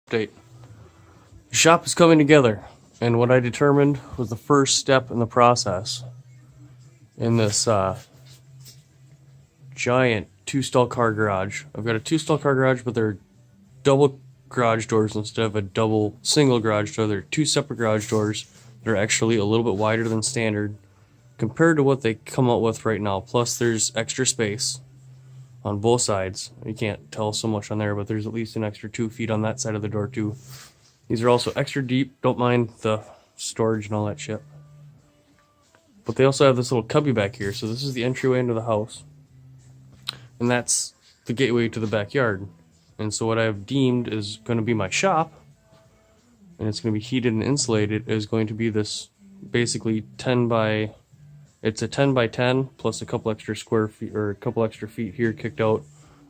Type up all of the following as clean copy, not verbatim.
Update. The shop is coming together, and what I determined was the first step in the process in this giant two-stall car garage. I've got a two-stall car garage, but they're double garage doors instead of a double single garage door. They're two separate garage doors. They're actually a little bit wider than standard compared to what they come out with right now. Plus, there's extra space on both sides. You can't tell so much on there, but there's at least an extra 2 feet on that side of the door too. These are also extra deep. Don't mind the storage and all that shit. But they also have this little cubby back here. So this is the entryway into the house. And that's the gateway to the backyard. And so what I've deemed is going to be my shop, and it's going to be heated and insulated, is going to be this basically 10 by... It's a 10 by 10 plus a couple extra square feet, or a couple extra feet here kicked out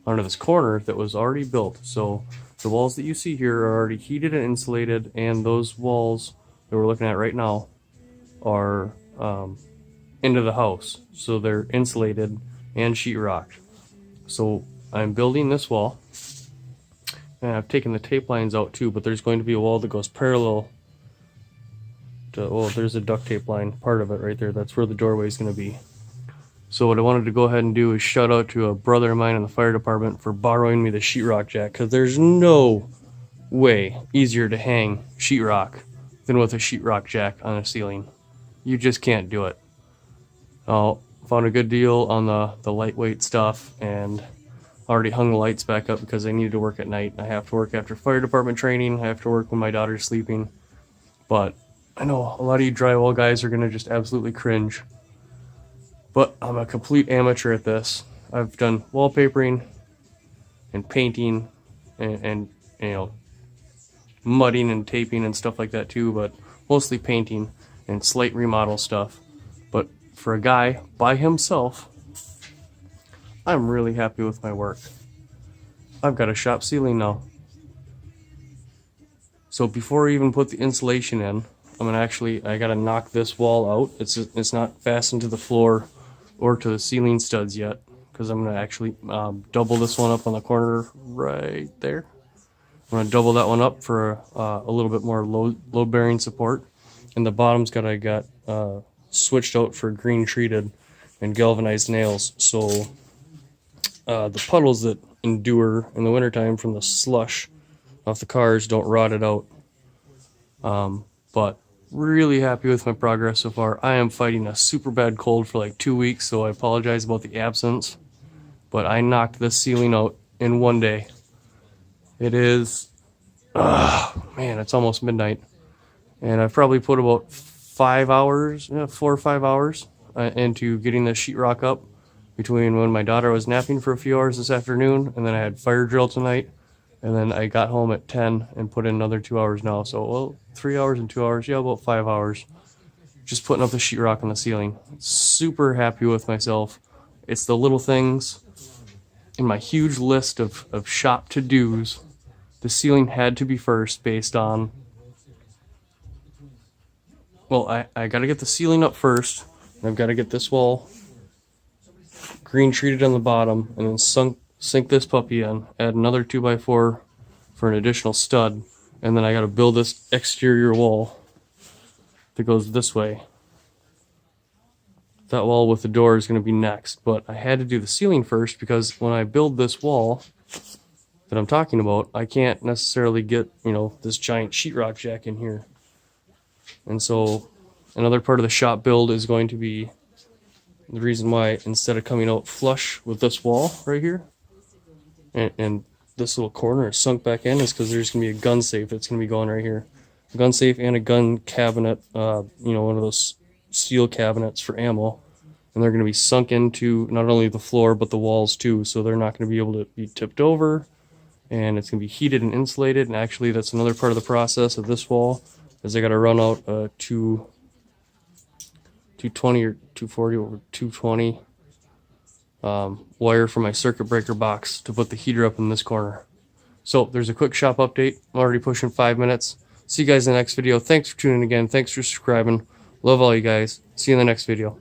onto this corner that was already built. So the walls that you see here are already heated and insulated, and those walls that we're looking at right now are into the house. So they're insulated and sheetrocked. So I'm building this wall, and I've taken the tape lines out too, but there's going to be a wall that goes parallel. Well, there's a duct tape line, part of it right there. That's where the doorway is going to be. So what I wanted to go ahead and do is shout out to a brother of mine in the fire department for borrowing me the sheetrock jack, because there's no way easier to hang sheetrock than with a sheetrock jack on a ceiling. You just can't do it. I found a good deal on the lightweight stuff, and already hung the lights back up because I needed to work at night. I have to work after fire department training. I have to work when my daughter's sleeping. But I know a lot of you drywall guys are going to just absolutely cringe, but I'm a complete amateur at this. I've done wallpapering and painting and you know, mudding and taping and stuff like that too, but mostly painting and slate remodel stuff. But for a guy by himself, I'm really happy with my work. I've got a shop ceiling now. So before I even put the insulation in, I gotta knock this wall out. It's not fastened to the floor or to the ceiling studs yet, because I'm gonna actually double this one up on the corner right there. I'm gonna double that one up for a little bit more load bearing support, and the bottom's I got switched out for green treated and galvanized nails, so the puddles that endure in the wintertime from the slush off the cars don't rot it out. But really happy with my progress so far. I am fighting a super bad cold for like 2 weeks, so I apologize about the absence. But I knocked this ceiling out in 1 day. It is, man, it's almost midnight. And I've probably put about 5 hours, 4 or 5 hours into getting this sheetrock up between when my daughter was napping for a few hours this afternoon, and then I had fire drill tonight. And then I got home at 10 and put in another 2 hours now. So, well, 3 hours and 2 hours. Yeah, about 5 hours. Just putting up the sheetrock on the ceiling. Super happy with myself. It's the little things in my huge list of shop to-dos. The ceiling had to be first based on... Well, I got to get the ceiling up first. And I've got to get this wall green treated on the bottom, and then sink this puppy in, add another 2x4 for an additional stud, and then I gotta build this exterior wall that goes this way. That wall with the door is gonna be next, but I had to do the ceiling first because when I build this wall that I'm talking about, I can't necessarily get, this giant sheetrock jack in here. And so another part of the shop build is going to be the reason why, instead of coming out flush with this wall right here, and this little corner is sunk back in, is because there's going to be a gun safe that's going to be going right here. A gun safe and a gun cabinet, one of those steel cabinets for ammo. And they're going to be sunk into not only the floor, but the walls too. So they're not going to be able to be tipped over. And it's going to be heated and insulated. And actually, that's another part of the process of this wall, is I got to run out 220 or 240 over 220 wire from my circuit breaker box to put the heater up in this corner. So there's a quick shop update. I'm already pushing 5 minutes. See you guys in the next video. Thanks for tuning in again. Thanks for subscribing. Love all you guys. See you in the next video.